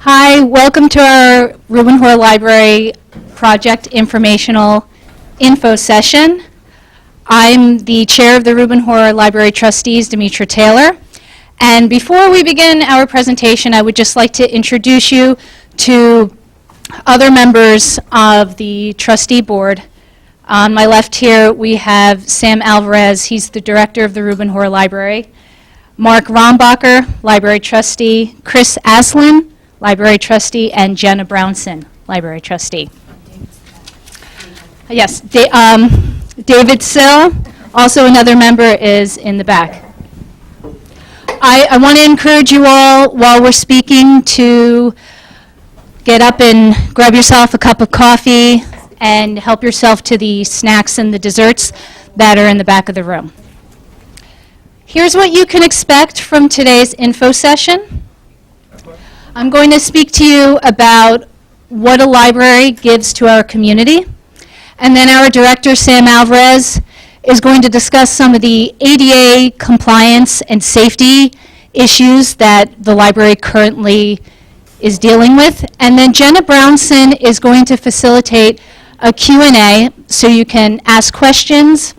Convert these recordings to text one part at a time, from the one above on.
Hi, welcome to our Reuben Hoare Library Project Informational Info Session. I'm the chair of the Reuben Hoare Library Trustees, Demetra Taylor. And before we begin our presentation, I would just like to introduce you to other members of the trustee board. On my left here, we have Sam Alvarez. He's the director of the Reuben Hoare Library. Mark Rombacher, library trustee. Chris Aslin, library trustee, and Jenna Brownson, library trustee. Yes, David Sill, also another member, is in the back. I want to encourage you all, while we're speaking, to get up and grab yourself a cup of coffee and help yourself to the snacks and the desserts that are in the back of the room. Here's what you can expect from today's info session. I'm going to speak to you about what a library gives to our community, and then our director, Sam Alvarez, is going to discuss some of the ADA compliance and safety issues that the library currently is dealing with, and then Jenna Brownson is going to facilitate a Q&A so you can ask questions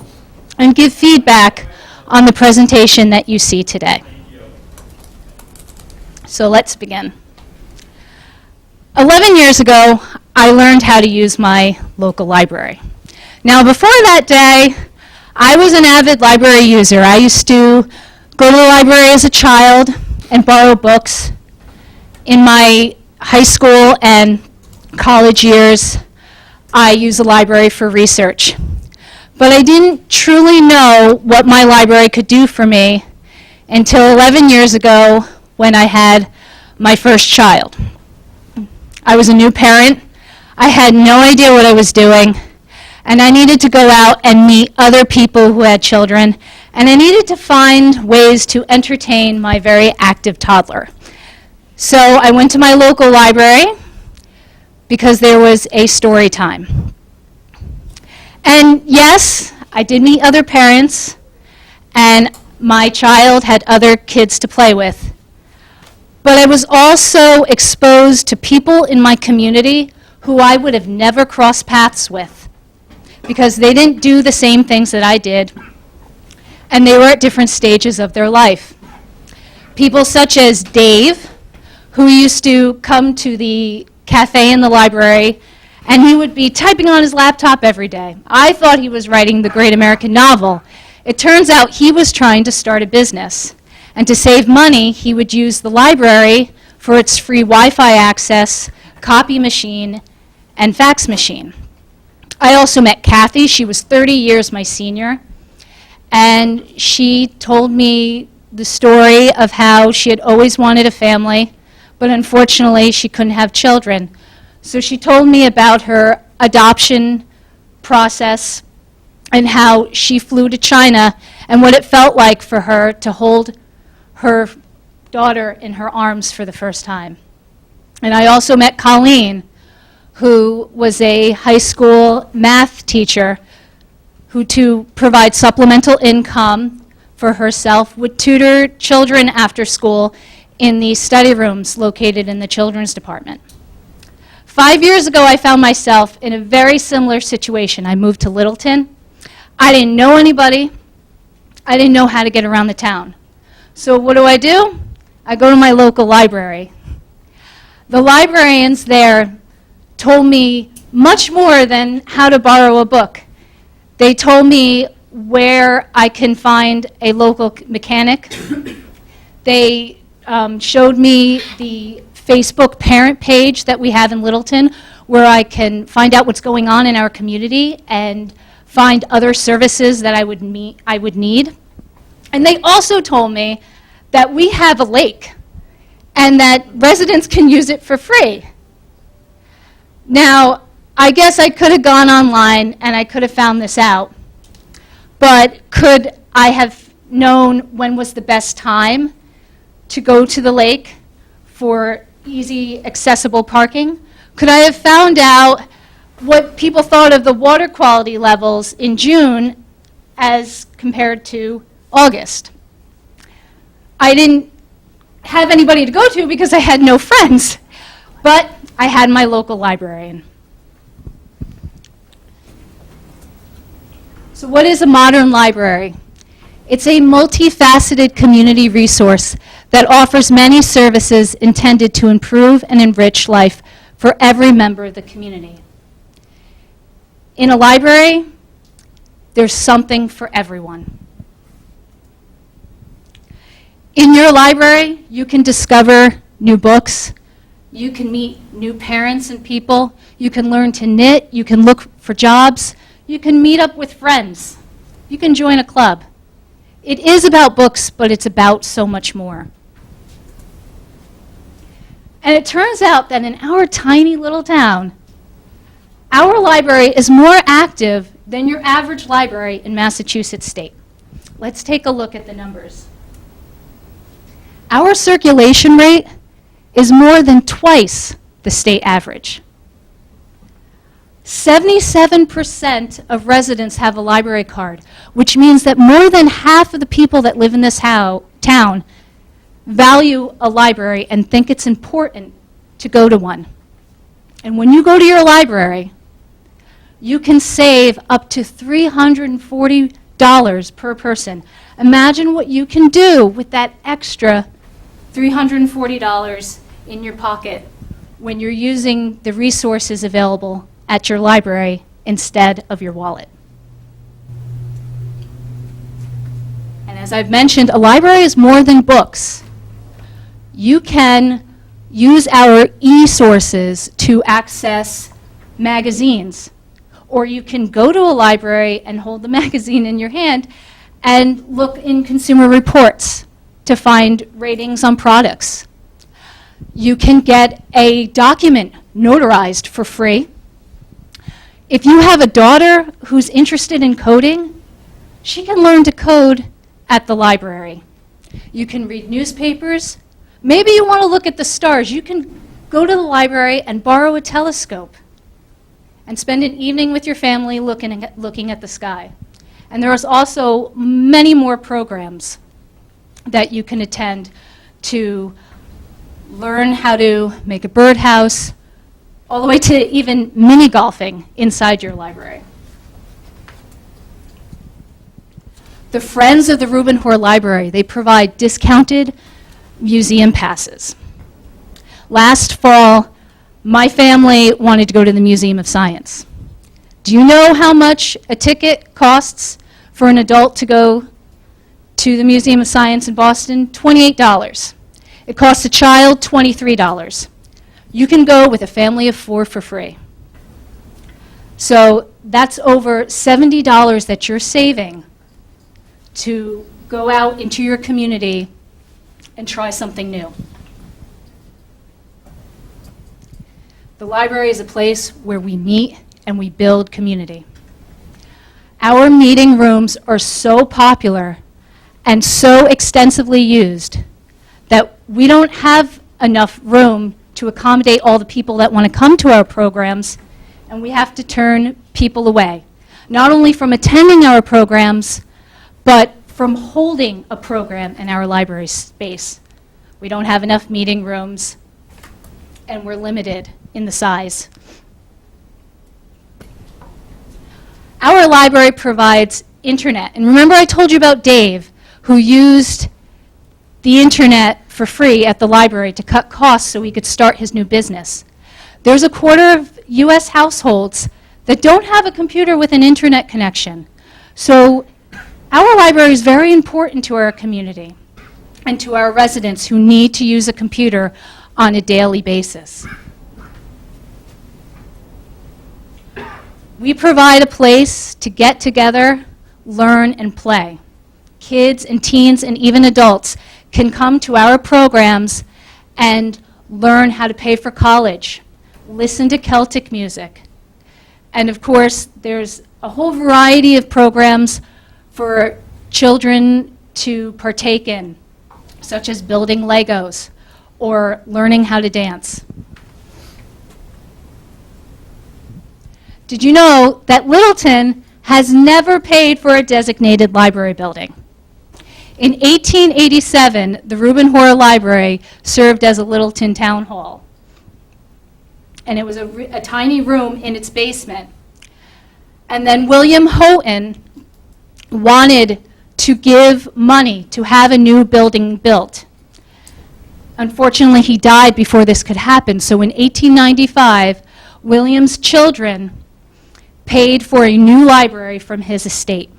and give feedback on the presentation that you see today. So let's begin. 11 years ago, I learned how to use my local library. Now, before that day, I was an avid library user. I used to go to the library as a child and borrow books. In my high school and college years, I used the library for research. But I didn't truly know what my library could do for me until 11 years ago when I had my first child. I was a new parent. I had no idea what I was doing, and I needed to go out and meet other people who had children, and I needed to find ways to entertain my very active toddler. So I went to my local library because there was a story time. And yes, I did meet other parents, and my child had other kids to play with. But I was also exposed to people in my community who I would have never crossed paths with because they didn't do the same things that I did, and they were at different stages of their life. People such as Dave, who used to come to the cafe in the library, and he would be typing on his laptop every day. I thought he was writing the great American novel. It turns out he was trying to start a business. And to save money, he would use the library for its free Wi-Fi access, copy machine, and fax machine. I also met Kathy. She was 30 years my senior. And she told me the story of how she had always wanted a family, but unfortunately she couldn't have children. So she told me about her adoption process and how she flew to China and what it felt like for her to hold her daughter in her arms for the first time. And I also met Colleen, who was a high school math teacher who, to provide supplemental income for herself, would tutor children after school in the study rooms located in the children's department. 5 years ago, I found myself in a very similar situation. I moved to Littleton. I didn't know anybody. I didn't know how to get around the town. So what do? I go to my local library. The librarians there told me much more than how to borrow a book. They told me where I can find a local mechanic. They showed me the Facebook parent page that we have in Littleton, where I can find out what's going on in our community and find other services that I would need. And they also told me that we have a lake and that residents can use it for free. Now, I guess I could have gone online and I could have found this out, but could I have known when was the best time to go to the lake for easy, accessible parking? Could I have found out what people thought of the water quality levels in June as compared to August? I didn't have anybody to go to because I had no friends. But I had my local librarian. So what is a modern library? It's a multifaceted community resource that offers many services intended to improve and enrich life for every member of the community. In a library, there's something for everyone. In your library, you can discover new books, you can meet new parents and people, you can learn to knit, you can look for jobs, you can meet up with friends, you can join a club. It is about books, but it's about so much more. And it turns out that in our tiny little town, our library is more active than your average library in Massachusetts state. Let's take a look at the numbers. Our circulation rate is more than twice the state average. 77% of residents have a library card, which means that more than half of the people that live in this town value a library and think it's important to go to one. And when you go to your library, you can save up to $340 per person. Imagine what you can do with that extra $340 in your pocket when you're using the resources available at your library instead of your wallet. And as I've mentioned, a library is more than books. You can use our e-sources to access magazines, or you can go to a library and hold the magazine in your hand and look in consumer reports to find ratings on products. You can get a document notarized for free. If you have a daughter who's interested in coding, she can learn to code at the library. You can read newspapers. Maybe you want to look at the stars. You can go to the library and borrow a telescope and spend an evening with your family looking at the sky. And there is also many more programs that you can attend to learn how to make a birdhouse, all the way to even mini golfing inside your library. The Friends of the Reuben Hoare Library, they provide discounted museum passes. Last fall, my family wanted to go to the Museum of Science. Do you know how much a ticket costs for an adult to go to the Museum of Science in Boston? $28. It costs a child $23. You can go with a family of 4 for free. So that's over $70 that you're saving to go out into your community and try something new. The library is a place where we meet and we build community. Our meeting rooms are so popular and so extensively used that we don't have enough room to accommodate all the people that want to come to our programs, and we have to turn people away, not only from attending our programs, but from holding a program in our library space. We don't have enough meeting rooms, and we're limited in the size. Our library provides internet, and remember I told you about Dave, who used the internet for free at the library to cut costs so he could start his new business. There's a quarter of US households that don't have a computer with an internet connection. So our library is very important to our community and to our residents who need to use a computer on a daily basis. We provide a place to get together, learn, and play. Kids and teens and even adults can come to our programs and learn how to pay for college, listen to Celtic music. And of course, there's a whole variety of programs for children to partake in, such as building Legos or learning how to dance. Did you know that Littleton has never paid for a designated library building? In 1887, the Reuben Hoare Library served as a Littleton town hall. and it was a tiny room in its basement. And then William Houghton wanted to give money to have a new building built. Unfortunately, he died before this could happen, so in 1895, William's children paid for a new library from his estate.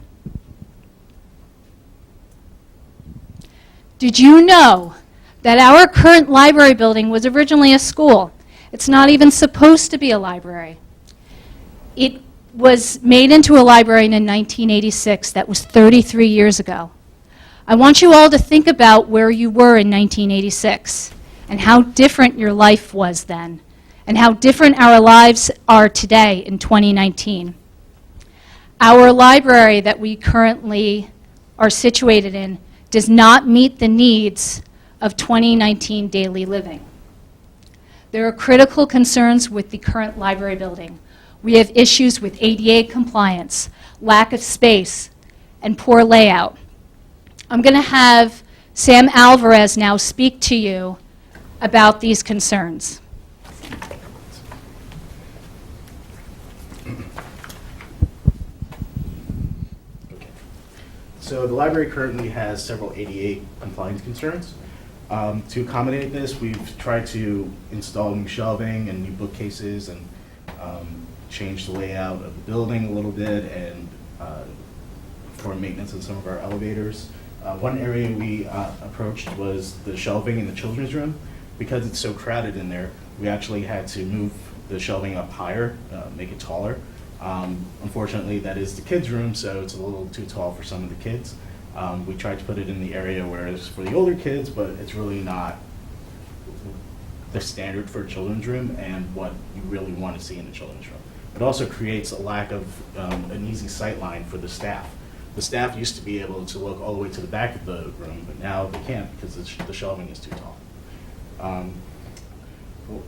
Did you know that our current library building was originally a school? It's not even supposed to be a library. It was made into a library in 1986. That was 33 years ago. I want you all to think about where you were in 1986 and how different your life was then and how different our lives are today in 2019. Our library that we currently are situated in does not meet the needs of 2019 daily living. There are critical concerns with the current library building. We have issues with ADA compliance, lack of space, and poor layout. I'm going to have Sam Alvarez now speak to you about these concerns. So the library currently has several ADA compliance concerns. To accommodate this, we've tried to install new shelving and new bookcases and change the layout of the building a little bit and for maintenance of some of our elevators. One area we approached was the shelving in the children's room. Because it's so crowded in there, we actually had to move the shelving up higher, make it taller. Unfortunately, that is the kids' room, so it's a little too tall for some of the kids. We tried to put it in the area where it's for the older kids, but it's really not the standard for a children's room and what you really want to see in a children's room. It also creates a lack of an easy sight line for the staff. The staff used to be able to look all the way to the back of the room, but now they can't because the shelving is too tall.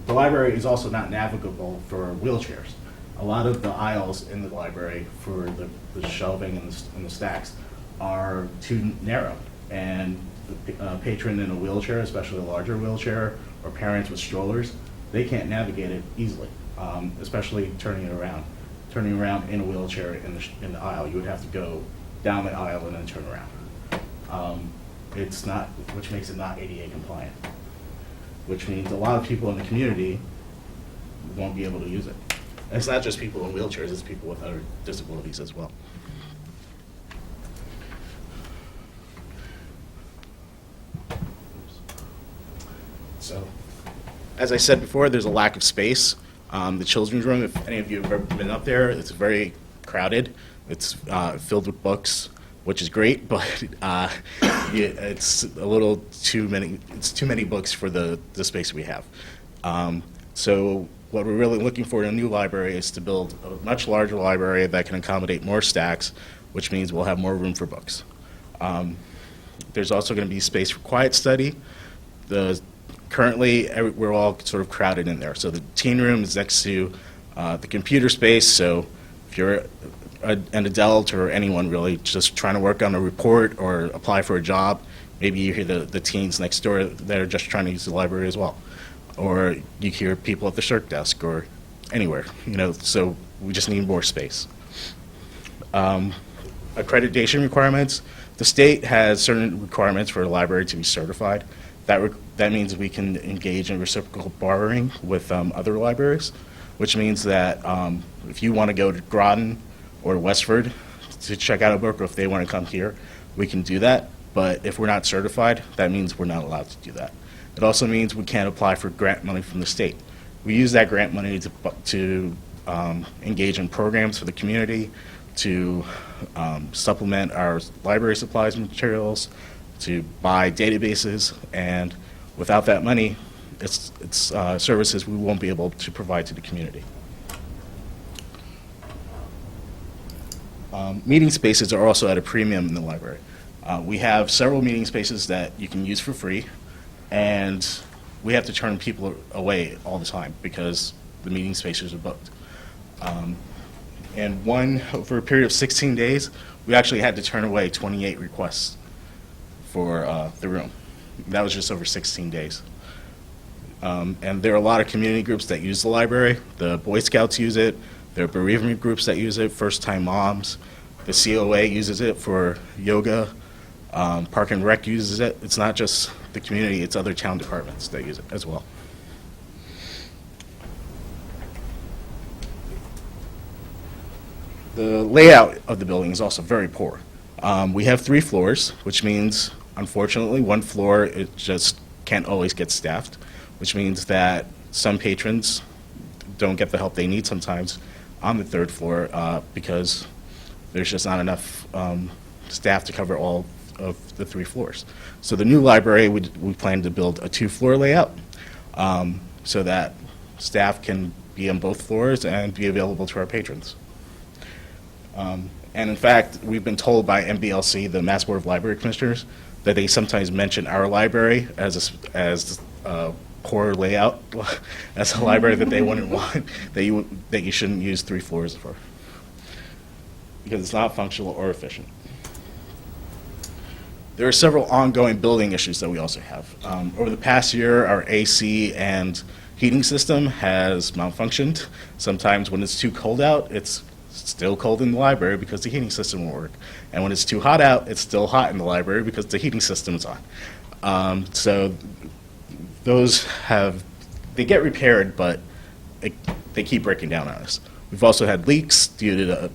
The library is also not navigable for wheelchairs. A lot of the aisles in the library for the shelving and the stacks are too narrow, and the patron in a wheelchair, especially a larger wheelchair, or parents with strollers, they can't navigate it easily, especially turning around in a wheelchair in the aisle. You would have to go down the aisle and then turn around. Which makes it not ADA compliant, which means a lot of people in the community won't be able to use it. And it's not just people in wheelchairs, it's people with other disabilities as well. So, as I said before, there's a lack of space. The children's room, if any of you have ever been up there, it's very crowded. It's filled with books, which is great, but it's a little too many. It's too many books for the space we have. So what we're really looking for in a new library is to build a much larger library that can accommodate more stacks, which means we'll have more room for books. There's also going to be space for quiet study. Currently, we're all sort of crowded in there. So the teen room is next to the computer space, so if you're an adult or anyone really just trying to work on a report or apply for a job, maybe you hear the teens next door that are just trying to use the library as well. Or you hear people at the clerk desk or anywhere, so we just need more space. Accreditation requirements. The state has certain requirements for a library to be certified. That means we can engage in reciprocal borrowing with other libraries, which means that if you want to go to Groton or Westford to check out a book, or if they want to come here, we can do that. But if we're not certified, that means we're not allowed to do that. It also means we can't apply for grant money from the state. We use that grant money to engage in programs for the community, to supplement our library supplies and materials, to buy databases, and without that money, it's services we won't be able to provide to the community. Meeting spaces are also at a premium in the library. We have several meeting spaces that you can use for free, and we have to turn people away all the time because the meeting spaces are booked. And over a period of 16 days, we actually had to turn away 28 requests for the room. That was just over 16 days. And there are a lot of community groups that use the library. The Boy Scouts use it. There are bereavement groups that use it, first-time moms. The COA uses it for yoga. Park and Rec uses it. It's not just the community, it's other town departments that use it as well. The layout of the building is also very poor. We have 3 floors, which means, unfortunately, one floor, it just can't always get staffed, which means that some patrons don't get the help they need sometimes on the 3rd floor because there's just not enough staff to cover all of the 3 floors. So the new library, we plan to build a 2-floor layout so that staff can be on both floors and be available to our patrons. And in fact, we've been told by MBLC, the Mass Board of Library Commissioners, that they sometimes mention our library as a poor layout, as a library that they wouldn't want, that you shouldn't use 3 floors for, because it's not functional or efficient. There are several ongoing building issues that we also have. Over the past year, our AC and heating system has malfunctioned. Sometimes when it's too cold out, it's still cold in the library because the heating system won't work. And when it's too hot out, it's still hot in the library because the heating system is on. So those they get repaired, but they keep breaking down on us. We've also had leaks due to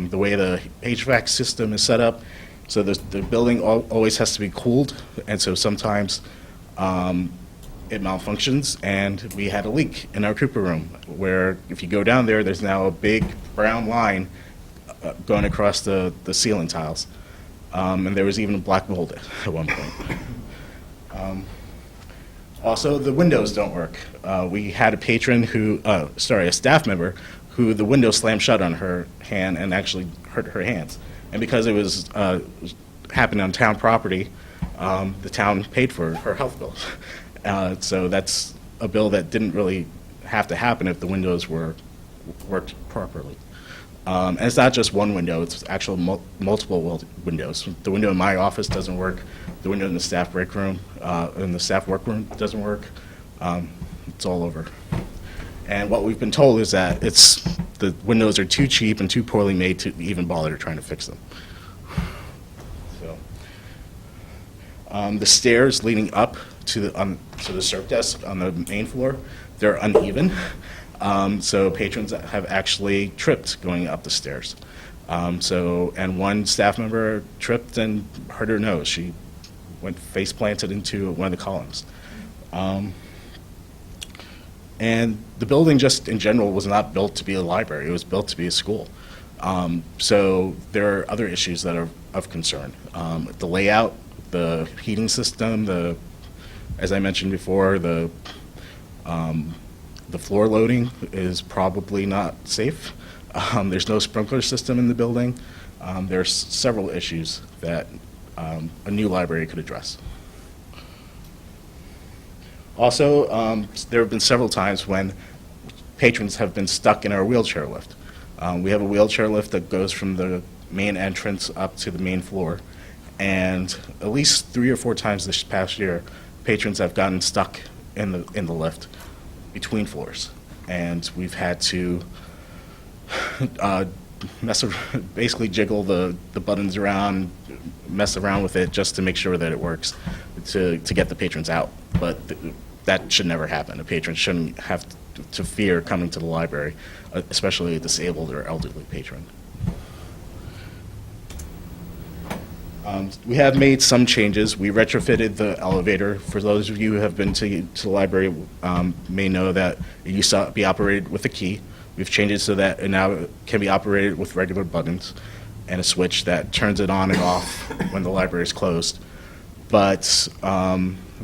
the way the HVAC system is set up. So the building always has to be cooled, and so sometimes it malfunctions, and we had a leak in our Cooper room, where if you go down there, there's now a big brown line going across the ceiling tiles. And there was even black mold at one point. Also, the windows don't work. We had a patron a staff member, who the window slammed shut on her hand and actually hurt her hands. And because it was happening on town property, the town paid for her health bills. So that's a bill that didn't really have to happen if the windows worked properly. And it's not just one window, it's actual multiple windows. The window in my office doesn't work, the window in the staff break room, in the staff workroom doesn't work. It's all over. And what we've been told is that the windows are too cheap and too poorly made to even bother trying to fix them. So, the stairs leading up to the serve desk on the main floor, they're uneven. So patrons have actually tripped going up the stairs. And one staff member tripped and hurt her nose. She went face planted into one of the columns. And the building just in general was not built to be a library, it was built to be a school. So there are other issues that are of concern. The layout, the heating system, as I mentioned before, the floor loading is probably not safe. There's no sprinkler system in the building. There's several issues that a new library could address. Also, there have been several times when patrons have been stuck in our wheelchair lift. We have a wheelchair lift that goes from the main entrance up to the main floor, and at least 3 or 4 times this past year, patrons have gotten stuck in the lift between floors, and we've had to basically jiggle the buttons around, mess around with it just to make sure that it works to get the patrons out. But that should never happen. A patron shouldn't have to fear coming to the library, especially a disabled or elderly patron. We have made some changes. We retrofitted the elevator. For those of you who have been to the library may know that it used to be operated with a key. We've changed it so that it now can be operated with regular buttons and a switch that turns it on and off when the library is closed. But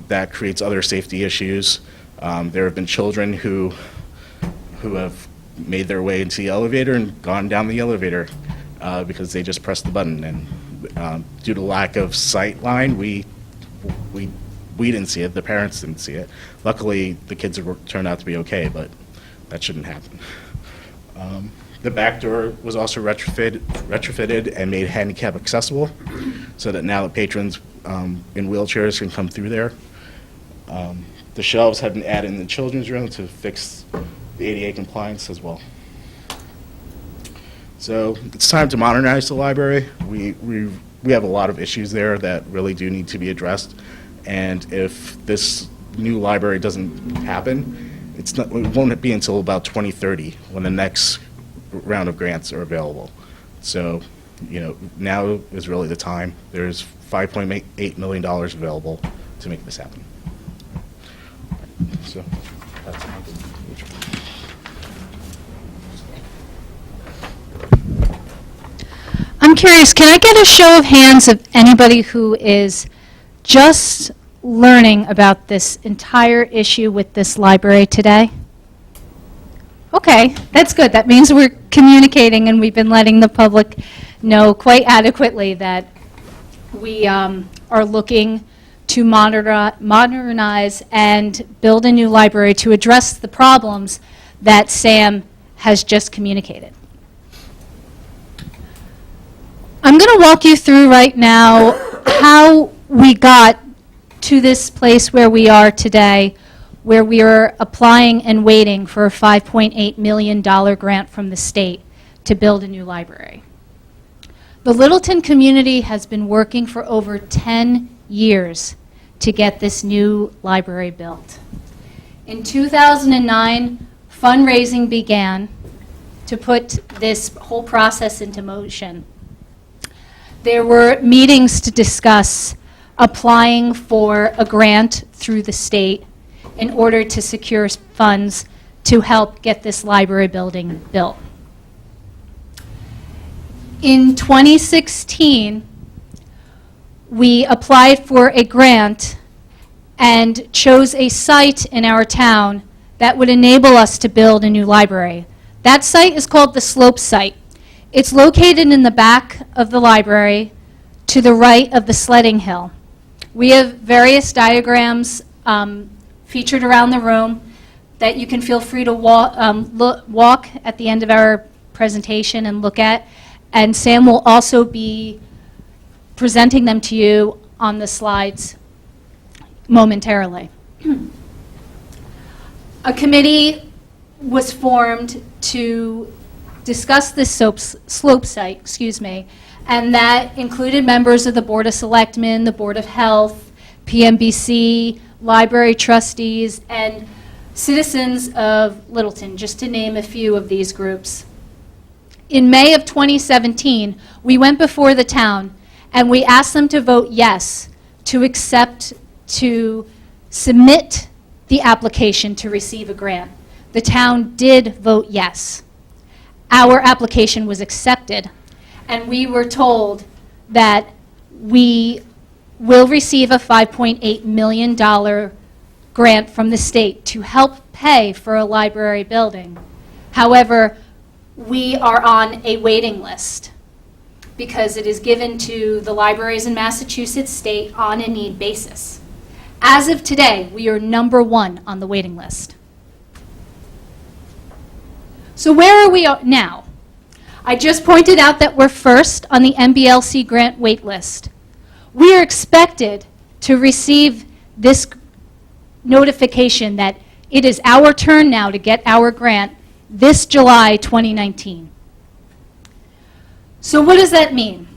that creates other safety issues. There have been children who have made their way into the elevator and gone down the elevator because they just pressed the button. And due to lack of sight line, we didn't see it. The parents didn't see it. Luckily, the kids turned out to be okay, but that shouldn't happen. The back door was also retrofitted and made handicap accessible, so that now the patrons in wheelchairs can come through there. The shelves have been added in the children's room to fix the ADA compliance as well. So it's time to modernize the library. We have a lot of issues there that really do need to be addressed. And if this new library doesn't happen, it won't be until about 2030 when the next round of grants are available. So, now is really the time. There's $5.8 million available to make this happen. So that's it. I'm curious, can I get a show of hands of anybody who is just learning about this entire issue with this library today? Okay, that's good. That means we're communicating and we've been letting the public know quite adequately that we are looking to modernize and build a new library to address the problems that Sam has just communicated. I'm going to walk you through right now how we got to this place where we are today, where we are applying and waiting for a $5.8 million grant from the state to build a new library. The Littleton community has been working for over 10 years to get this new library built. In 2009, fundraising began to put this whole process into motion. There were meetings to discuss applying for a grant through the state in order to secure funds to help get this library building built. In 2016, we applied for a grant and chose a site in our town that would enable us to build a new library. That site is called the Slope site. It's located in the back of the library to the right of the sledding hill. We have various diagrams featured around the room that you can feel free to walk at the end of our presentation and look at. And Sam will also be presenting them to you on the slides momentarily. A committee was formed to discuss this slope site, and that included members of the Board of Selectmen, the Board of Health, PMBC, library trustees, and citizens of Littleton, just to name a few of these groups. In May of 2017, we went before the town and we asked them to vote yes to accept, to submit the application to receive a grant. The town did vote yes. Our application was accepted, and we were told that we will receive a $5.8 million grant from the state to help pay for a library building. However, we are on a waiting list because it is given to the libraries in Massachusetts state on a need basis. As of today, we are number 1 on the waiting list. So where are we now? I just pointed out that we're first on the MBLC grant wait list. We are expected to receive this notification that it is our turn now to get our grant this July 2019. So what does that mean?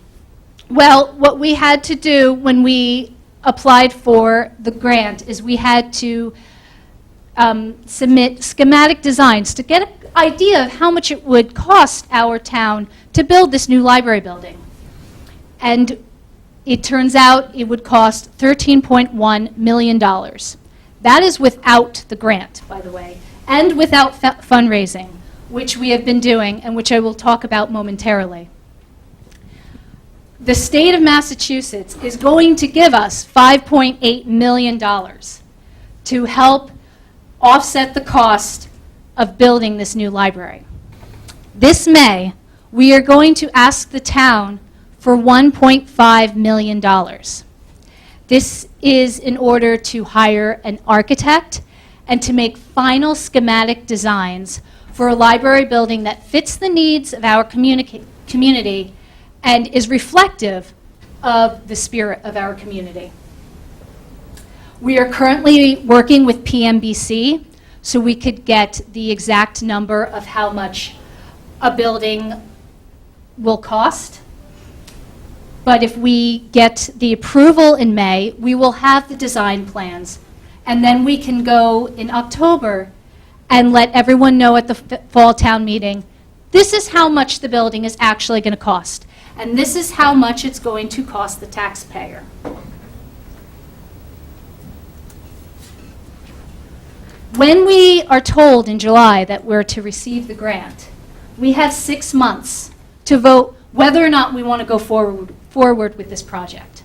Well, what we had to do when we applied for the grant is we had to submit schematic designs to get an idea of how much it would cost our town to build this new library building. And it turns out it would cost $13.1 million. That is without the grant, by the way, and without fundraising, which we have been doing and which I will talk about momentarily. The state of Massachusetts is going to give us $5.8 million to help offset the cost of building this new library. This May, we are going to ask the town for $1.5 million. This is in order to hire an architect and to make final schematic designs for a library building that fits the needs of our community and is reflective of the spirit of our community. We are currently working with PMBC so we could get the exact number of how much a building will cost. But if we get the approval in May, we will have the design plans. And then we can go in October and let everyone know at the fall town meeting, this is how much the building is actually going to cost. And this is how much it's going to cost the taxpayer. When we are told in July that we're to receive the grant, we have 6 months to vote whether or not we want to go forward with this project.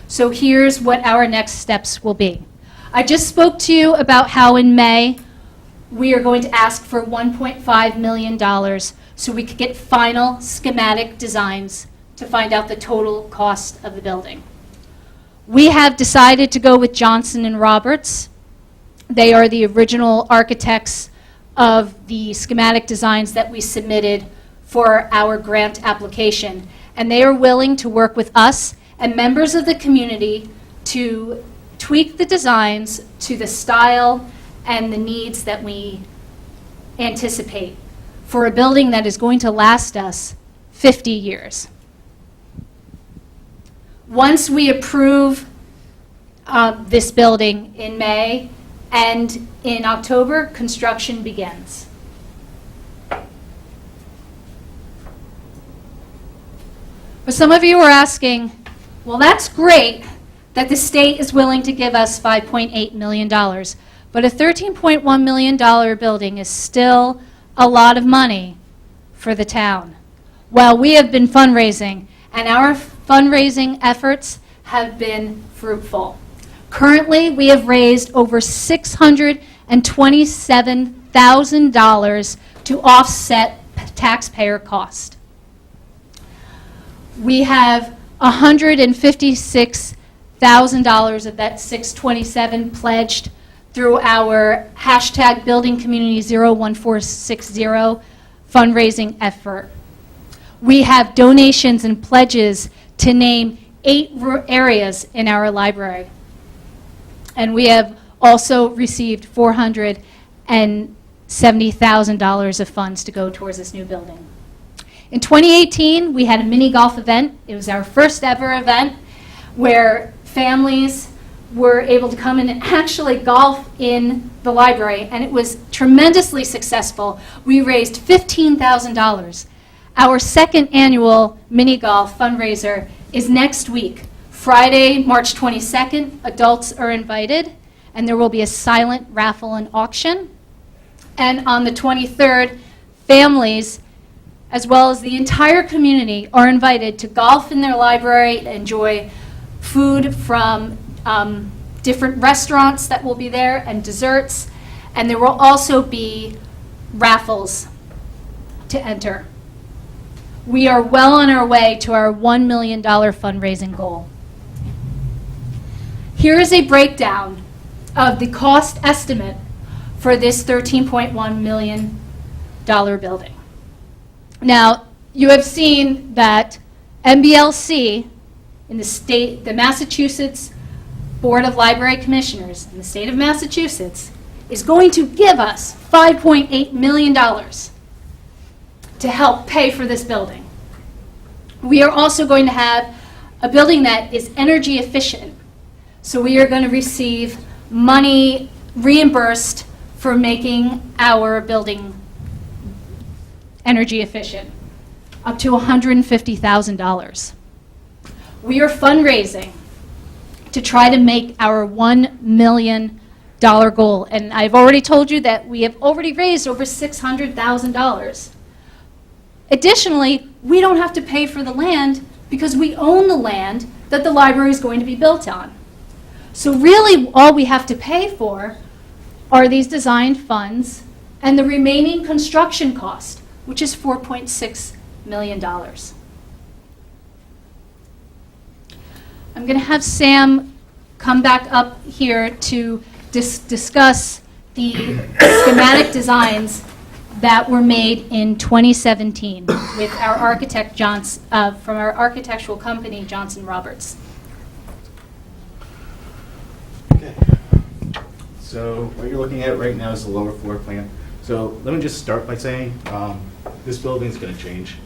So here's what our next steps will be. I just spoke to you about how in May we are going to ask for $1.5 million so we could get final schematic designs to find out the total cost of the building. We have decided to go with Johnson & Roberts. They are the original architects of the schematic designs that we submitted for our grant application. And they are willing to work with us and members of the community to tweak the designs to the style and the needs that we anticipate for a building that is going to last us 50 years. Once we approve this building in May, and in October, construction begins. But some of you are asking, well, that's great that the state is willing to give us $5.8 million, but a $13.1 million building is still a lot of money for the town. Well, we have been fundraising, and our fundraising efforts have been fruitful. Currently, we have raised over $627,000 to offset taxpayer cost. We have $156,000 of that 627 pledged through our hashtag Building Community 01460 fundraising effort. We have donations and pledges to name 8 areas in our library. And we have also received $470,000 of funds to go towards this new building. In 2018, we had a mini golf event. It was our first ever event where families were able to come in and actually golf in the library, and it was tremendously successful. We raised $15,000. Our second annual mini golf fundraiser is next week. Friday, March 22nd, adults are invited, and there will be a silent raffle and auction. And on the 23rd, families, as well as the entire community, are invited to golf in their library, enjoy food from different restaurants that will be there, and desserts. And there will also be raffles to enter. We are well on our way to our $1 million fundraising goal. Here is a breakdown of the cost estimate for this $13.1 million building. Now, you have seen that MBLC in the Massachusetts Board of Library Commissioners in the state of Massachusetts is going to give us $5.8 million to help pay for this building. We are also going to have a building that is energy efficient. So we are going to receive money reimbursed for making our building energy efficient, up to $150,000. We are fundraising to try to make our $1 million goal. And I've already told you that we have already raised over $600,000. Additionally, we don't have to pay for the land because we own the land that the library is going to be built on. So really, all we have to pay for are these design funds and the remaining construction cost, which is $4.6 million. I'm going to have Sam come back up here to discuss the schematic designs that were made in 2017 with our architect, from our architectural company, Johnson Roberts. Okay. So what you're looking at right now is the lower floor plan. So let me just start by saying this building is going to change.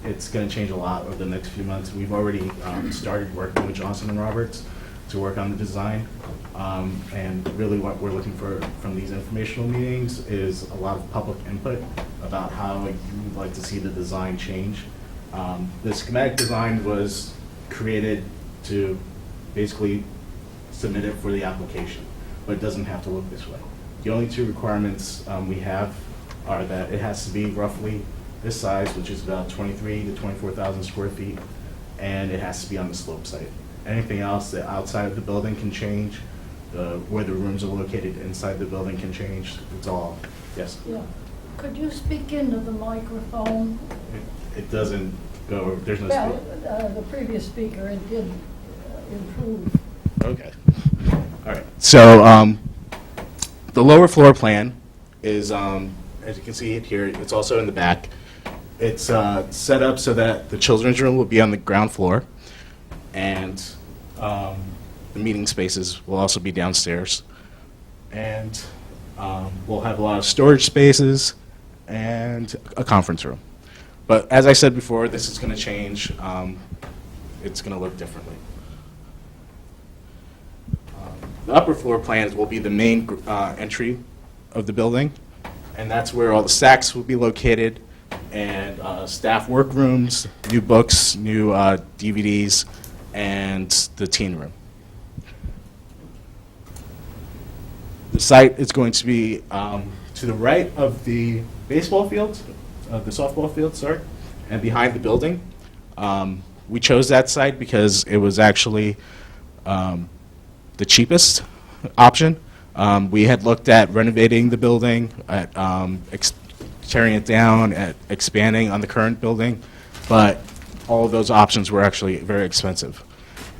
It's going to change a lot over the next few months. We've already started working with Johnson and Roberts to work on the design. And really what we're looking for from these informational meetings is a lot of public input about how you would like to see the design change. The schematic design was created to basically submit it for the application, but it doesn't have to look this way. The only two requirements we have are that it has to be roughly this size, which is about 23 to 24,000 square feet, and it has to be on the slope site. Anything else that outside of the building can change, where the rooms are located inside the building can change. It's all, yes? Yeah. Could you speak into the microphone? It doesn't go, there's no Well, space. the previous speaker, it did improve. Okay. All right. So the lower floor plan is, as you can see it here, it's also in the back. It's set up so that the children's room will be on the ground floor, and the meeting spaces will also be downstairs. And we'll have a lot of storage spaces and a conference room. But as I said before, this is going to change. It's going to look differently. The upper floor plans will be the main entry of the building, and that's where all the stacks will be located, and staff workrooms, new books, new DVDs, and the teen room. The site is going to be to the right of the baseball field, the softball field, sorry, and behind the building. We chose that site because it was actually the cheapest option. We had looked at renovating the building, at tearing it down, at expanding on the current building, but all of those options were actually very expensive.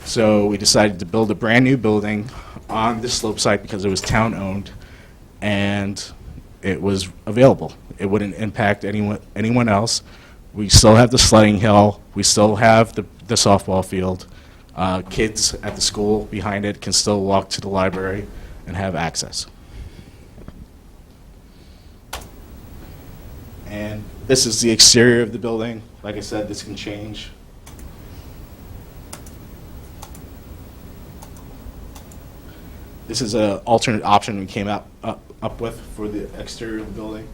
So we decided to build a brand new building on the slope site because it was town-owned and it was available. It wouldn't impact anyone else. We still have the sledding hill. We still have the softball field. Kids at the school behind it can still walk to the library and have access. And this is the exterior of the building. Like I said, this can change. This is an alternate option we came up with for the exterior of the building.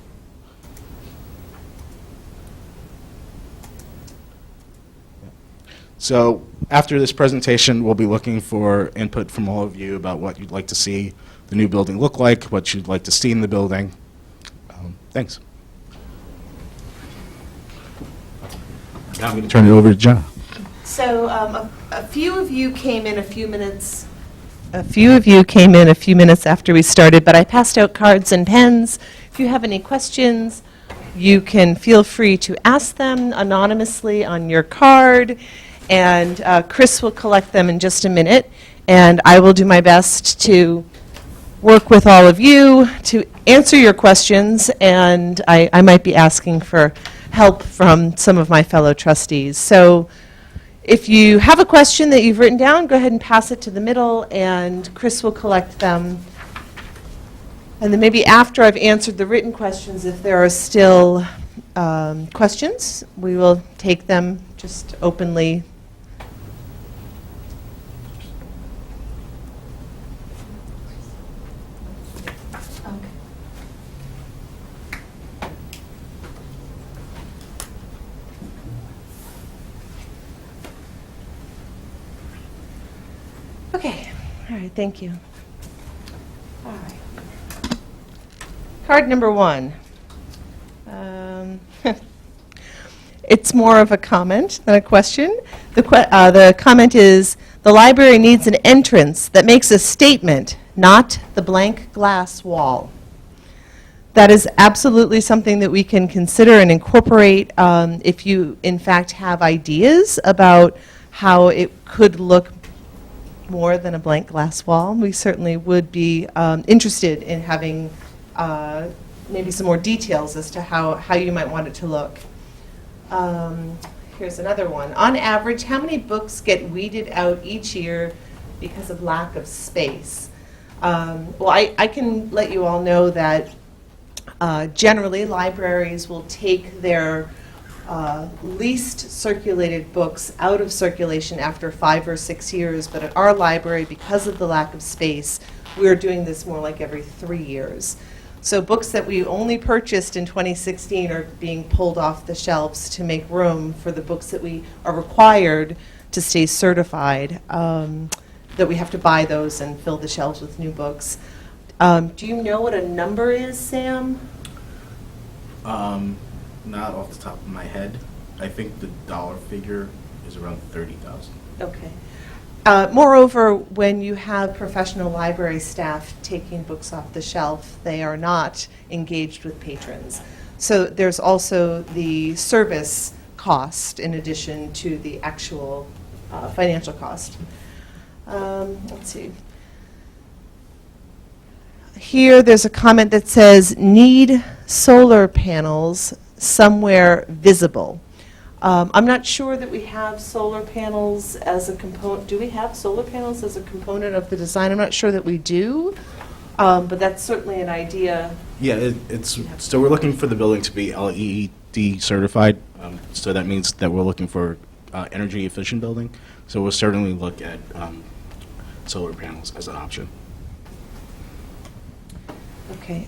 So after this presentation, we'll be looking for input from all of you about what you'd like to see the new building look like, what you'd like to see in the building. Thanks. Now I'm going to turn it over to Jenna. So a few of you came in a few minutes. A few of you came in a few minutes after we started, but I passed out cards and pens. If you have any questions, you can feel free to ask them anonymously on your card, and Chris will collect them in just a minute, and I will do my best to work with all of you to answer your questions, and I might be asking for help from some of my fellow trustees. So if you have a question that you've written down, go ahead and pass it to the middle, and Chris will collect them. And then maybe after I've answered the written questions, if there are still questions, we will take them just openly. Okay, all right, thank you. All right. Card number one. It's more of a comment than a question. The comment is, the library needs an entrance that makes a statement, not the blank glass wall. That is absolutely something that we can consider and incorporate if you, in fact, have ideas about how it could look more than a blank glass wall. We certainly would be interested in having maybe some more details as to how you might want it to look. Here's another one. On average, how many books get weeded out each year because of lack of space? Well, I can let you all know that generally libraries will take their least circulated books out of circulation after 5 or 6 years, but at our library, because of the lack of space, we're doing this more like every 3 years. So books that we only purchased in 2016 are being pulled off the shelves to make room for the books that we are required to stay certified, that we have to buy those and fill the shelves with new books. Do you know what a number is, Sam? Not off the top of my head. I think the dollar figure is around 30,000. Okay. Moreover, when you have professional library staff taking books off the shelf, they are not engaged with patrons. So there's also the service cost in addition to the actual financial cost. Let's see. Here, there's a comment that says, need solar panels somewhere visible. I'm not sure that we have solar panels as a component. Do we have solar panels as a component of the design? I'm not sure that we do, but that's certainly an idea. Yeah, so we're looking for the building to be LEED certified. So that means that we're looking for energy efficient building. So we'll certainly look at solar panels as an option. Okay.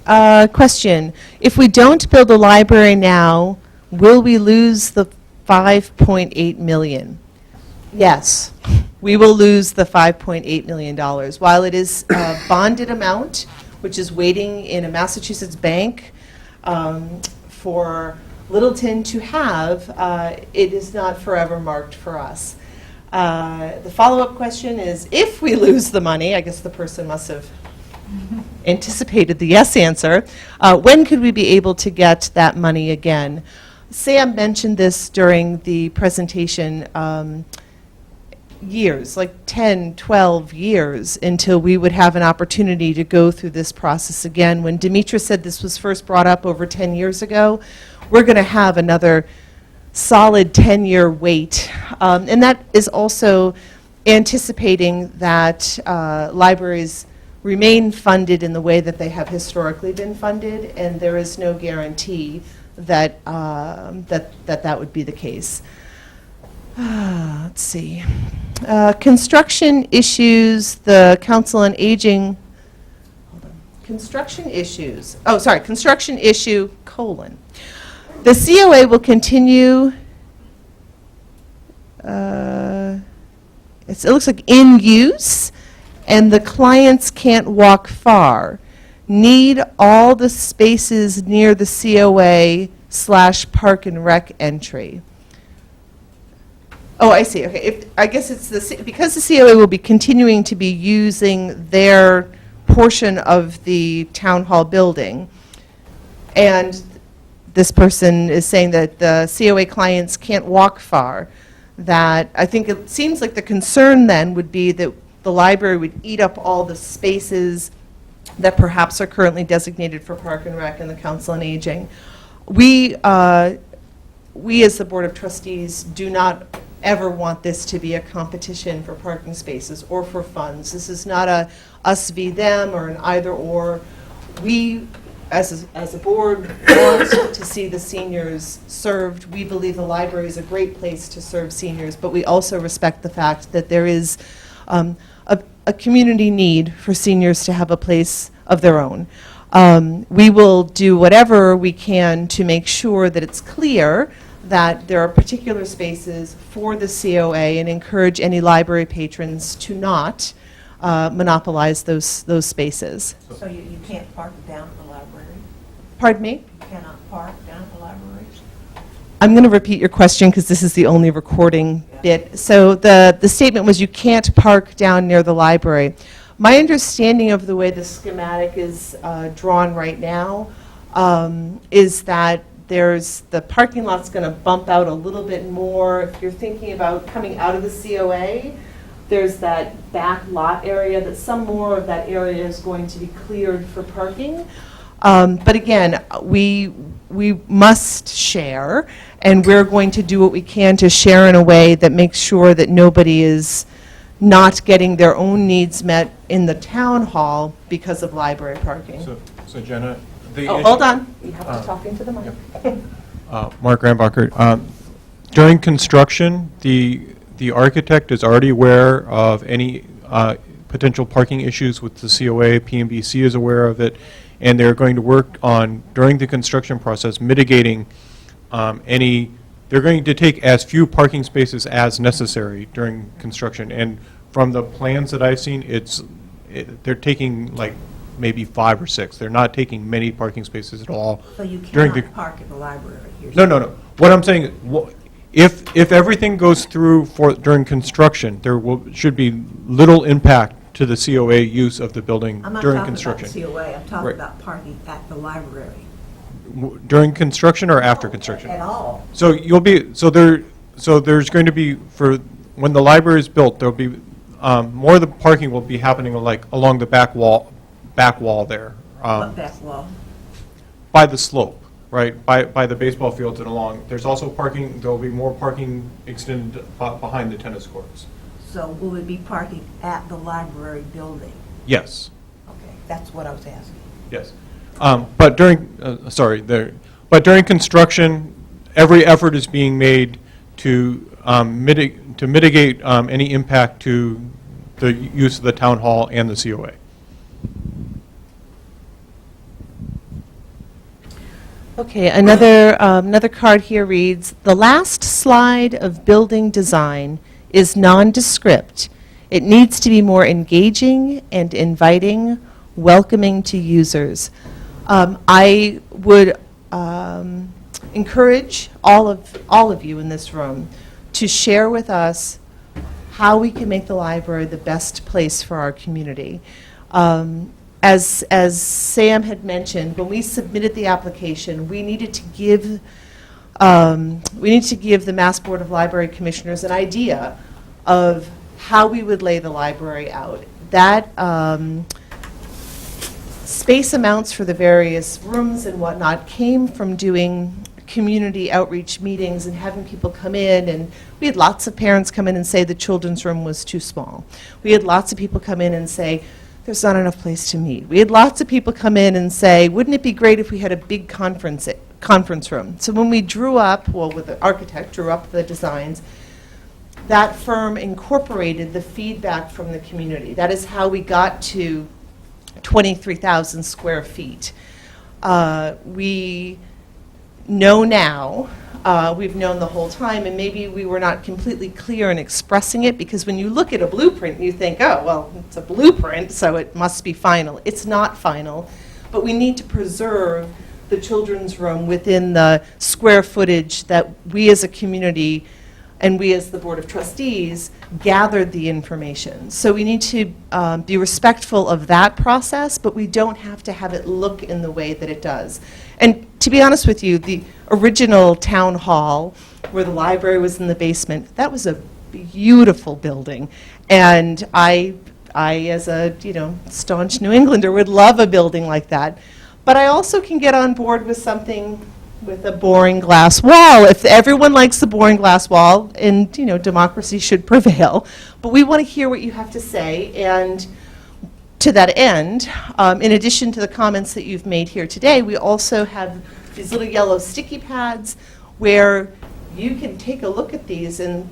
Question. If we don't build a library now, will we lose the $5.8 million? Yes, we will lose the $5.8 million. While it is a bonded amount, which is waiting in a Massachusetts bank for Littleton to have, it is not forever marked for us. The follow-up question is, if we lose the money, I guess the person must have anticipated the yes answer, when could we be able to get that money again? Sam mentioned this during the presentation, years, like 10, 12 years, until we would have an opportunity to go through this process again. When Demetra said this was first brought up over 10 years ago, we're going to have another solid 10-year wait. And that is also anticipating that libraries remain funded in the way that they have historically been funded, and there is no guarantee that that would be the case. Let's see. Construction issues, the Council on Aging, hold on. Construction issues, construction issue, colon. The COA will continue, it looks like in use, and the clients can't walk far. Need all the spaces near the COA/park and rec entry. Oh, I see. Okay. I guess it's because the COA will be continuing to be using their portion of the town hall building, and this person is saying that the COA clients can't walk far, that I think it seems like the concern then would be that the library would eat up all the spaces that perhaps are currently designated for Park and Rec and the Council on Aging. We as the Board of Trustees do not ever want this to be a competition for parking spaces or for funds. This is not a us v. them or an either or. We, as a board, want to see the seniors served. We believe the library is a great place to serve seniors, but we also respect the fact that there is a community need for seniors to have a place of their own. We will do whatever we can to make sure that it's clear that there are particular spaces for the COA and encourage any library patrons to not monopolize those spaces. So you can't park down at the library? Pardon me? You cannot park down at the library? I'm going to repeat your question because this is the only recording bit. So the statement was you can't park down near the library. My understanding of the way the schematic is drawn right now is that the parking lot's going to bump out a little bit more. If you're thinking about coming out of the COA, there's that back lot area, that some more of that area is going to be cleared for parking. But again, we must share, and we're going to do what we can to share in a way that makes sure that nobody is not getting their own needs met in the town hall because of library parking. So Jenna, Oh, hold on. You have to talk into the mic. Mark Rambacher, during construction, the architect is already aware of any potential parking issues with the COA. PMBC is aware of it, and they're going to work on, during the construction process, mitigating any. They're going to take as few parking spaces as necessary during construction. And from the plans that I've seen, they're taking like maybe 5 or 6. They're not taking many parking spaces at all. So you during cannot park at the library? No. What I'm saying, if everything goes through during construction, there should be little impact to the COA use of the building I'm not during talking construction. about COA, I'm talking Right. about parking at the library. During construction or after construction? At all. So there's going to be, for when the library is built, there'll be more of the parking will be happening like along the back wall there. What back wall? By the slope, right, by the baseball fields and along. There's also parking, there'll be more parking extended behind the tennis courts. So will it be parking at the library building? Yes, Okay, that's what I was asking. yes. But during construction, every effort is being made to mitigate any impact to the use of the town hall and the COA. Okay, another card here reads, "The last slide of building design is nondescript. It needs to be more engaging and inviting, welcoming to users." I would encourage all of you in this room to share with us how we can make the library the best place for our community. As Sam had mentioned, when we submitted the application, we needed to give the Mass Board of Library Commissioners an idea of how we would lay the library out. That space amounts for the various rooms and whatnot came from doing community outreach meetings and having people come in, and we had lots of parents come in and say the children's room was too small. We had lots of people come in and say, there's not enough place to meet. We had lots of people come in and say, wouldn't it be great if we had a big conference room? So when we drew up, with the architect drew up the designs, that firm incorporated the feedback from the community. That is how we got to 23,000 square feet. We know now, we've known the whole time, and maybe we were not completely clear in expressing it, because when you look at a blueprint, you think, oh, well, it's a blueprint, so it must be final. It's not final, but we need to preserve the children's room within the square footage that we as a community and we as the Board of Trustees gathered the information. So we need to be respectful of that process, but we don't have to have it look in the way that it does. And to be honest with you, the original town hall, where the library was in the basement, that was a beautiful building. And I as a staunch New Englander, would love a building like that. But I also can get on board with something with a boring glass wall. If everyone likes the boring glass wall, and democracy should prevail. But we want to hear what you have to say, and to that end, in addition to the comments that you've made here today, we also have these little yellow sticky pads where you can take a look at these and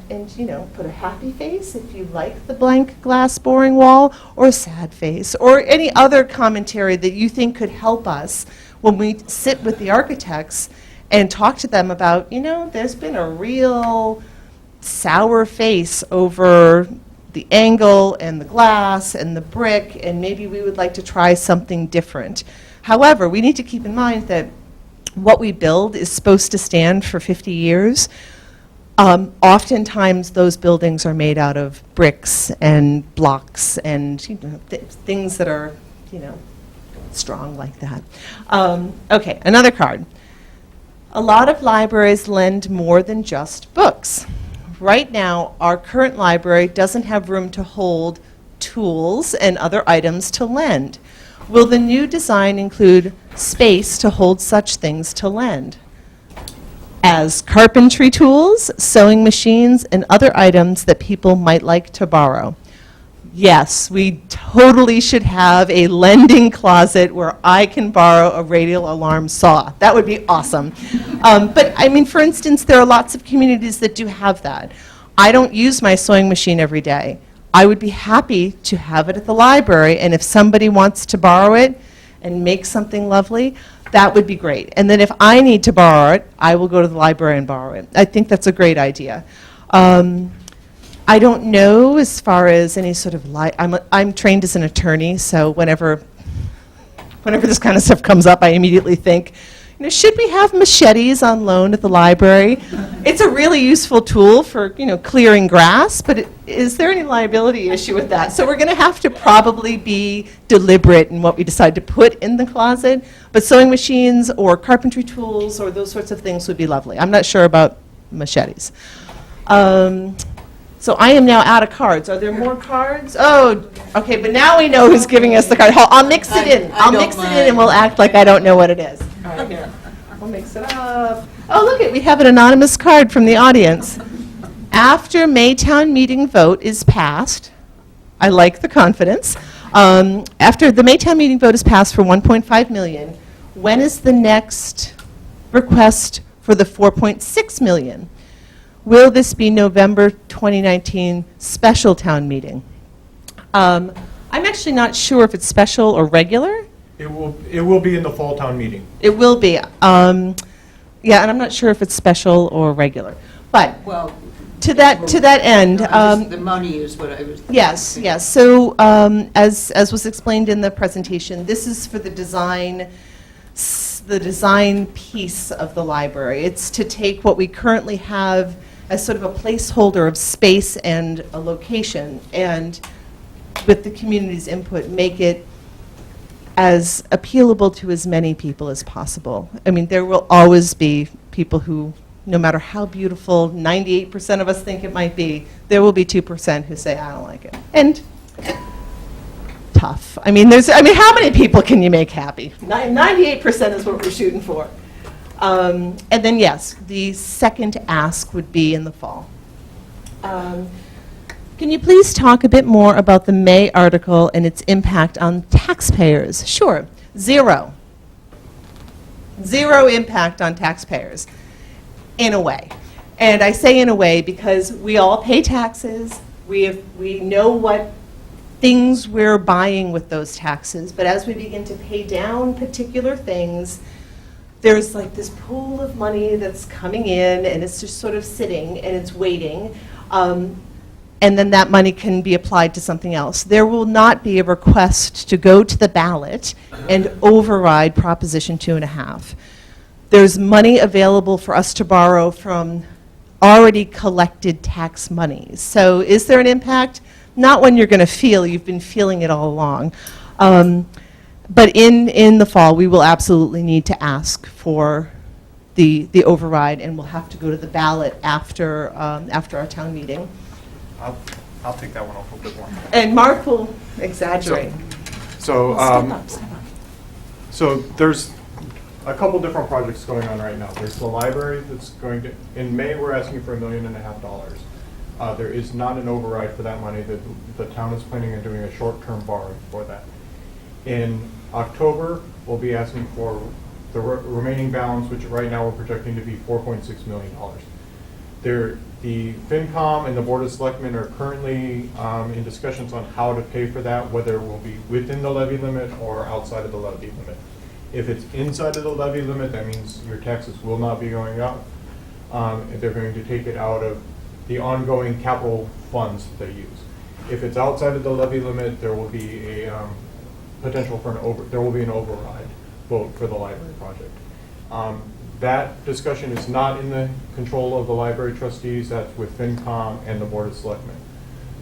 put a happy face if you like the blank glass boring wall, or a sad face, or any other commentary that you think could help us when we sit with the architects and talk to them about, there's been a real sour face over the angle and the glass and the brick, and maybe we would like to try something different. However, we need to keep in mind that what we build is supposed to stand for 50 years. Oftentimes, those buildings are made out of bricks and blocks and things that are, strong like that. Okay, another card. A lot of libraries lend more than just books. Right now, our current library doesn't have room to hold tools and other items to lend. Will the new design include space to hold such things to lend? As carpentry tools, sewing machines, and other items that people might like to borrow. Yes, we totally should have a lending closet where I can borrow a radial alarm saw. That would be awesome. But I mean, for instance, there are lots of communities that do have that. I don't use my sewing machine every day. I would be happy to have it at the library, and if somebody wants to borrow it and make something lovely, that would be great. And then if I need to borrow it, I will go to the library and borrow it. I think that's a great idea. I don't know as far as any sort of I'm trained as an attorney, so whenever this kind of stuff comes up, I immediately think, should we have machetes on loan at the library? It's a really useful tool for, clearing grass, but is there any liability issue with that? So we're going to have to probably be deliberate in what we decide to put in the closet, but sewing machines or carpentry tools or those sorts of things would be lovely. I'm not sure about machetes. So I am now out of cards. Are there more cards? Oh, okay, but now we know who's giving us the card. I'll mix it in. I'll mix it in and we'll act like I don't know what it is. All right, here. We'll mix it up. Oh, look it, we have an anonymous card from the audience. After Maytown meeting vote is passed, I like the confidence. After the Maytown meeting vote is passed for 1.5 million, when is the next request for the 4.6 million? Will this be November 2019 special town meeting? I'm actually not sure if it's special or regular. It will be in the fall town meeting. It will be. Yeah, and I'm not sure if it's special or regular. But Well, to that end, the money is what I was. yes. So as was explained in the presentation, this is for the design piece of the library. It's to take what we currently have as sort of a placeholder of space and a location, and with the community's input, make it as appealable to as many people as possible. I mean, there will always be people who, no matter how beautiful 98% of us think it might be, there will be 2% who say, I don't like it. And tough. I mean, how many people can you make happy? 98% is what we're shooting for. And then, yes, the second ask would be in the fall. Can you please talk a bit more about the May article and its impact on taxpayers? Sure. Zero. Zero impact on taxpayers, in a way. And I say in a way because we all pay taxes. We know what things we're buying with those taxes. But as we begin to pay down particular things, there's like this pool of money that's coming in, and it's just sort of sitting, and it's waiting. And then that money can be applied to something else. There will not be a request to go to the ballot and override Proposition 2.5. There's money available for us to borrow from already collected tax monies. So is there an impact? Not when you're going to feel. You've been feeling it all along. But in the fall, we will absolutely need to ask for the override, and we'll have to go to the ballot after our town meeting. I'll take that one off a bit more. And Mark will exaggerate. So, Step up. so there's a couple different projects going on right now. There's the library that's going to, in May, we're asking for $1.5 million. There is not an override for that money. The town is planning on doing a short-term borrowing for that. In October, we'll be asking for the remaining balance, which right now we're projecting to be $4.6 million. The FinCom and the Board of Selectmen are currently in discussions on how to pay for that, whether it will be within the levy limit or outside of the levy limit. If it's inside of the levy limit, that means your taxes will not be going up. They're going to take it out of the ongoing capital funds that they use. If it's outside of the levy limit, there will be a potential for there will be an override vote for the library project. That discussion is not in the control of the library trustees. That's with FinCom and the Board of Selectmen.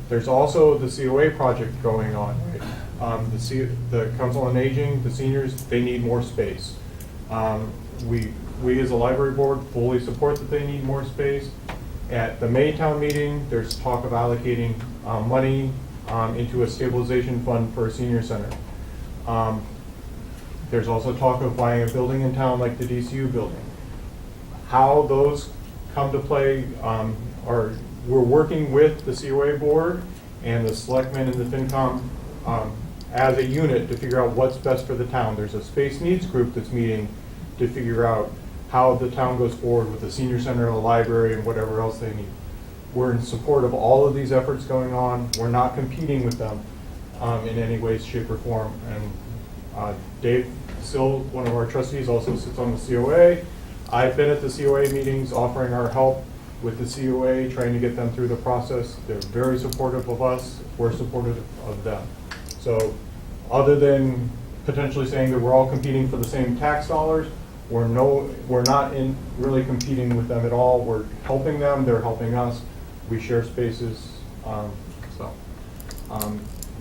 There's also the COA project going on. Right? The Council on Aging, the seniors, they need more space. We as a library board fully support that they need more space. At the Maytown meeting, there's talk of allocating money into a stabilization fund for a senior center. There's also talk of buying a building in town like the DCU building. How those come to play we're working with the COA board and the selectmen and the FinCom as a unit to figure out what's best for the town. There's a space needs group that's meeting to figure out how the town goes forward with the senior center, the library, and whatever else they need. We're in support of all of these efforts going on. We're not competing with them in any way, shape, or form. And Dave Sill, one of our trustees, also sits on the COA. I've been at the COA meetings offering our help with the COA, trying to get them through the process. They're very supportive of us. We're supportive of them. So other than potentially saying that we're all competing for the same tax dollars, we're not really competing with them at all. We're helping them, they're helping us. We share spaces.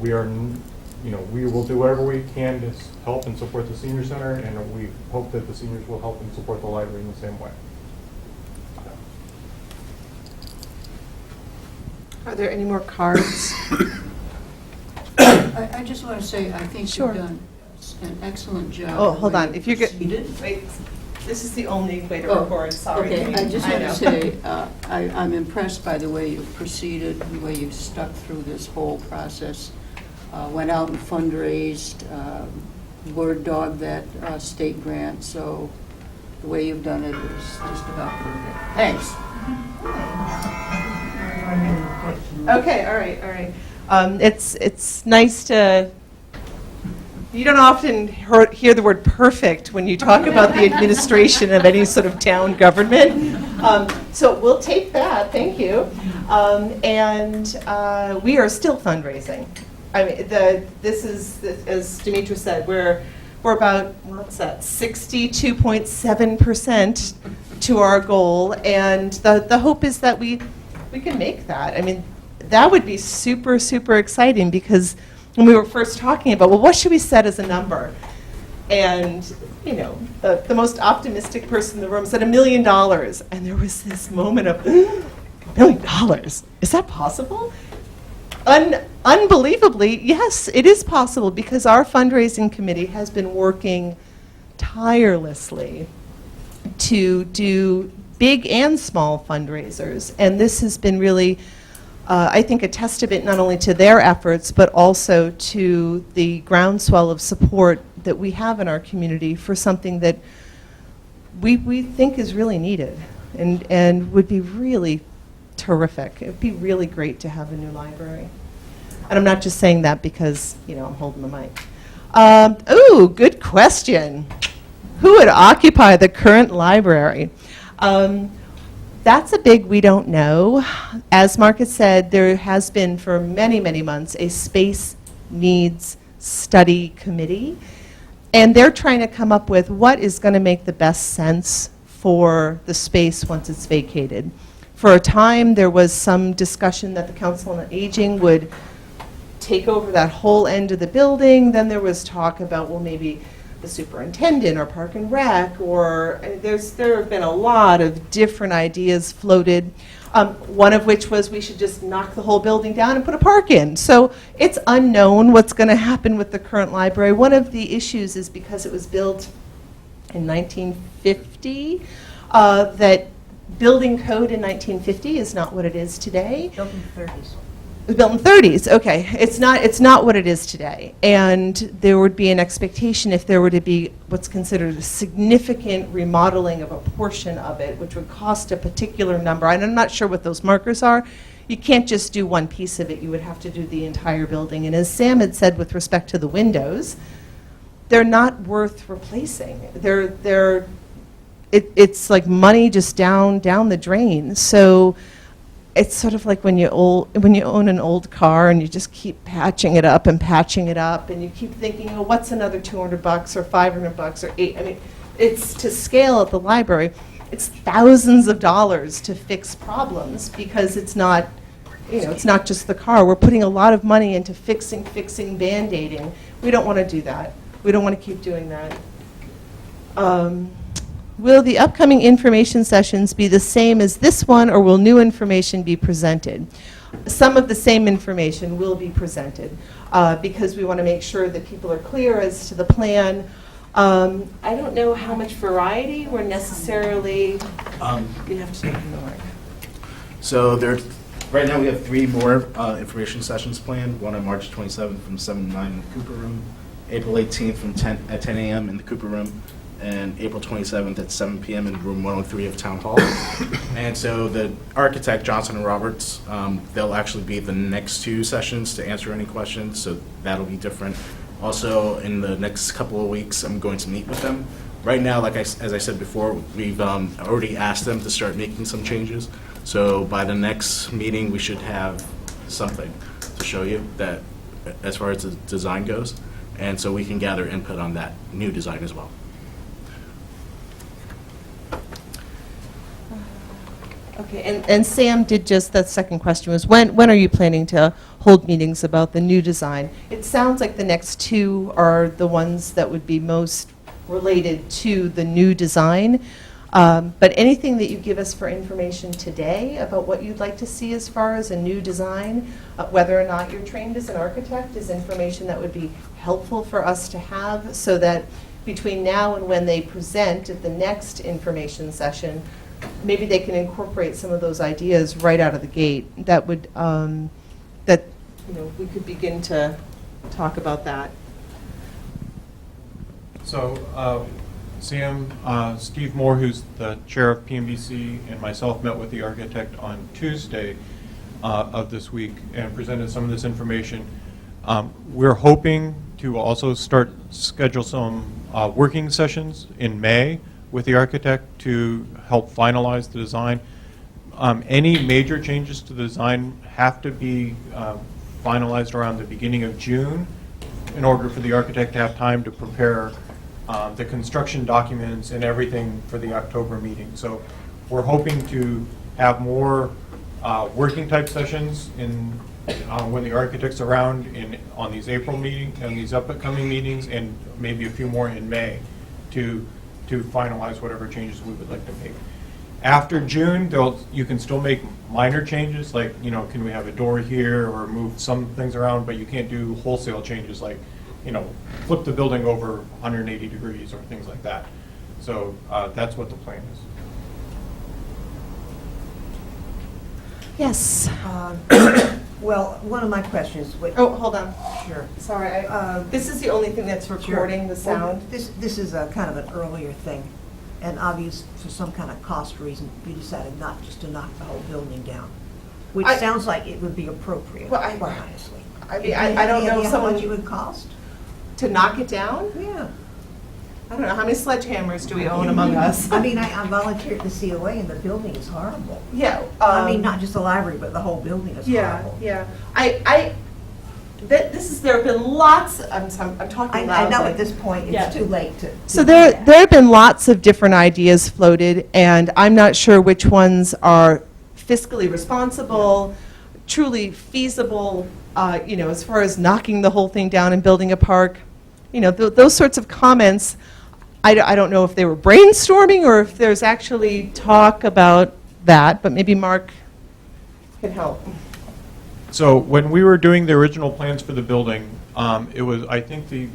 We are, we will do whatever we can to help and support the senior center, and we hope that the seniors will help and support the library in the same way. Are there any more cards? I just want to say, I think Sure. you've done an excellent job. Oh, the hold way on. you've If you're good, proceeded. wait. This is the only way to Oh, record. Sorry. Okay, Jane. I just want know. to say, I'm impressed by the way you've proceeded, the way you've stuck through this whole process. Went out and fundraised, word dogged that state grant, so the way you've done it is just about perfect. Thanks. Okay, all right. It's nice to. You don't often hear the word perfect when you talk about the administration of any sort of town government. So we'll take that, thank you. And we are still fundraising. I mean, this is, as Demetra said, we're about, what's that, 62.7% to our goal. And the hope is that we can make that. I mean, that would be super, super exciting, because when we were first talking about, well, what should we set as a number? And, the most optimistic person in the room said $1 million. And there was this moment of, $1 million? Is that possible? Unbelievably, yes, it is possible, because our fundraising committee has been working tirelessly to do big and small fundraisers. And this has been really, I think, a testament not only to their efforts, but also to the groundswell of support that we have in our community for something that we think is really needed and would be really terrific. It would be really great to have a new library. And I'm not just saying that because, I'm holding the mic. Ooh, good question. Who would occupy the current library? That's a big we don't know. As Marcus said, there has been for many, many months a space needs study committee. And they're trying to come up with what is going to make the best sense for the space once it's vacated. For a time, there was some discussion that the Council on Aging would take over that whole end of the building. Then there was talk about, well, maybe the superintendent or Park and Rec, or there have been a lot of different ideas floated, one of which was we should just knock the whole building down and put a park in. So it's unknown what's going to happen with the current library. One of the issues is because it was built in 1950, that building code in 1950 is not what it is today. Built in the 30s. Built in the 30s, okay. It's not what it is today. And there would be an expectation if there were to be what's considered a significant remodeling of a portion of it, which would cost a particular number. And I'm not sure what those markers are. You can't just do one piece of it. You would have to do the entire building. And as Sam had said with respect to the windows, they're not worth replacing. It's like money just down the drain. So it's sort of like when you own an old car and you just keep patching it up, and you keep thinking, oh, what's another $200 or $500 or $800? I mean, it's to scale at the library. It's thousands of dollars to fix problems, because it's not, it's not just the car. We're putting a lot of money into fixing, Band-Aiding. We don't want to do that. We don't want to keep doing that. Will the upcoming information sessions be the same as this one, or will new information be presented? Some of the same information will be presented, because we want to make sure that people are clear as to the plan. I don't know how much variety we're necessarily, you have to take the mic. So there Right now, we have 3 more information sessions planned, one on March 27th from 7 to 9 in the Cooper Room, April 18th from 10 a.m. in the Cooper Room, and April 27th at 7 p.m. in room 103 of Town Hall. And so the architect, Johnson and Roberts, they'll actually be the next 2 sessions to answer any questions, so that'll be different. Also, in the next couple of weeks, I'm going to meet with them. Right now, like as I said before, we've already asked them to start making some changes. So by the next meeting, we should have something to show you that, as far as the design goes. And so we can gather input on that new design as well. Okay, and Sam did just, that second question was, when are you planning to hold meetings about the new design? It sounds like the next 2 are the ones that would be most related to the new design. But anything that you give us for information today about what you'd like to see as far as a new design, whether or not you're trained as an architect, is information that would be helpful for us to have, so that between now and when they present at the next information session, maybe they can incorporate some of those ideas right out of the gate. That would, we could begin to talk about that. So, Sam, Steve Moore, who's the chair of PMBC, and myself met with the architect on Tuesday of this week and presented some of this information. We're hoping to also schedule some working sessions in May with the architect to help finalize the design. Any major changes to the design have to be finalized around the beginning of June in order for the architect to have time to prepare the construction documents and everything for the October meeting. So we're hoping to have more working type sessions when the architect's around on these April meetings and these upcoming meetings, and maybe a few more in May to finalize whatever changes we would like to make. After June, you can still make minor changes, like, can we have a door here or move some things around, but you can't do wholesale changes like, flip the building over 180 degrees or things like that. So that's what the plan is. Yes. Well, one of my questions. Oh, hold on. Sure. Sorry, this is the only thing that's recording the sound. Well, this is a kind of an earlier thing, and obvious for some kind of cost reason, you decided not just to knock the whole building down, which sounds like it would be appropriate, Well, quite honestly. I mean, I don't know if how much someone it would cost? to knock it down. Yeah. I don't know, how many sledgehammers do we own among us? I mean, I volunteered at the COA, and the building is horrible. Yeah. I mean, not just the library, but the whole building is horrible. Yeah. There have been lots. I'm talking I know loudly. at this point, Yeah. it's too late to. So do there that. have been lots of different ideas floated, and I'm not sure which ones are fiscally responsible, truly feasible, as far as knocking the whole thing down and building a park. Those sorts of comments, I don't know if they were brainstorming or if there's actually talk about that, but maybe Mark can help. So when we were doing the original plans for the building, I think the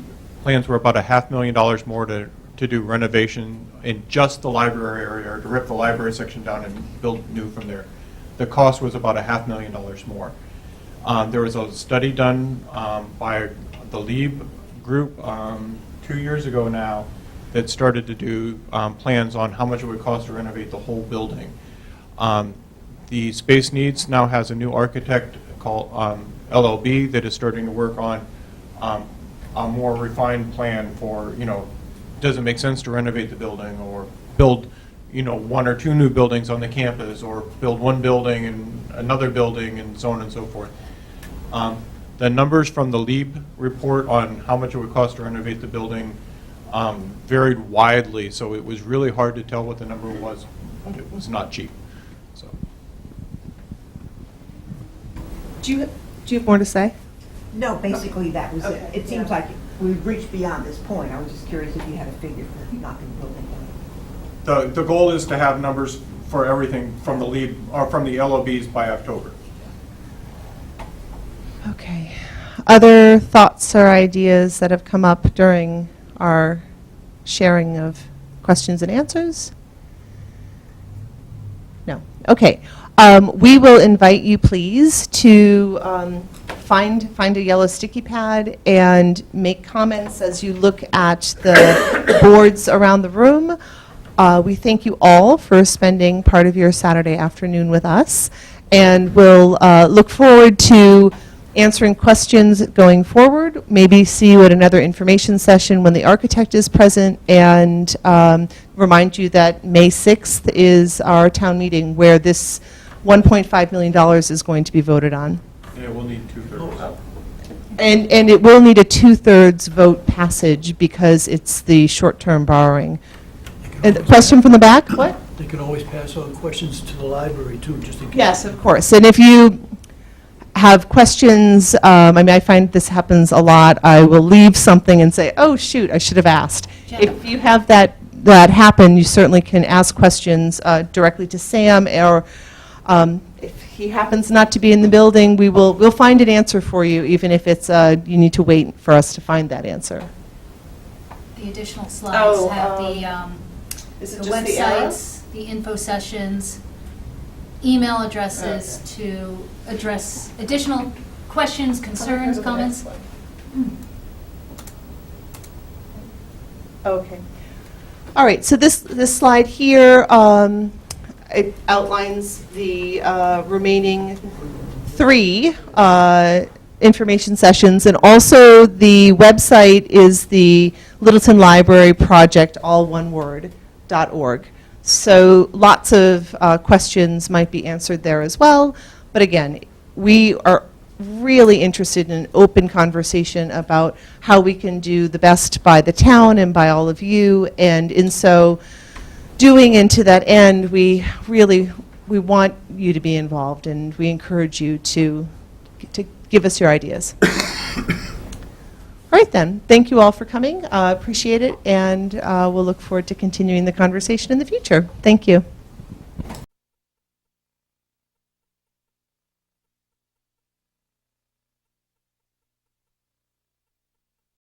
plans were about $500,000 more to do renovation in just the library area, or to rip the library section down and build new from there. The cost was about $500,000 more. There was a study done by the Lieb group 2 years ago now that started to do plans on how much it would cost to renovate the whole building. The Space Needs now has a new architect called LLB that is starting to work on a more refined plan for, does it make sense to renovate the building or build, 1 or 2 new buildings on the campus, or build one building and another building and so on and so forth. The numbers from the Lieb report on how much it would cost to renovate the building varied widely, so it was really hard to tell what the number was, but it was not cheap. So. Do you have more to say? No, basically, that was it. Okay, It seems yeah. like we've reached beyond this point. I was just curious if you had a figure for knocking the building down. The goal is to have numbers for everything from the Lieb, or from the LOBs by October. Okay. Other thoughts or ideas that have come up during our sharing of questions and answers? No. Okay. We will invite you, please, to find a yellow sticky pad and make comments as you look at the boards around the room. We thank you all for spending part of your Saturday afternoon with us, and we'll look forward to answering questions going forward, maybe see you at another information session when the architect is present, and remind you that May 6th is our town meeting where this $1.5 million is going to be voted on. Yeah, we'll need 2/3. And it will need a 2/3 vote passage because it's the short-term borrowing. And the question from the back, what? They can always pass on questions to the library too, just in case. Yes, of course. And if you have questions, I mean, I find this happens a lot. I will leave something and say, oh, shoot, I should have asked. If you have that happen, you certainly can ask questions directly to Sam, or if he happens not to be in the building, we'll find an answer for you, even if it's you need to wait for us to find that answer. The additional slides have Is the websites, the info sessions, email addresses to address additional questions, concerns, comments. Okay. All right, so this slide here, it outlines the remaining 3 information sessions, and also the website is the Littleton Library Project, all one word, .org. So lots of questions might be answered there as well, but again, we are really interested in an open conversation about how we can do the best by the town and by all of you, and in so doing, and to that end, we want you to be involved, and we encourage you to give us your ideas. All right then, thank you all for coming, appreciate it, and we'll look forward to continuing the conversation in the future. Thank you.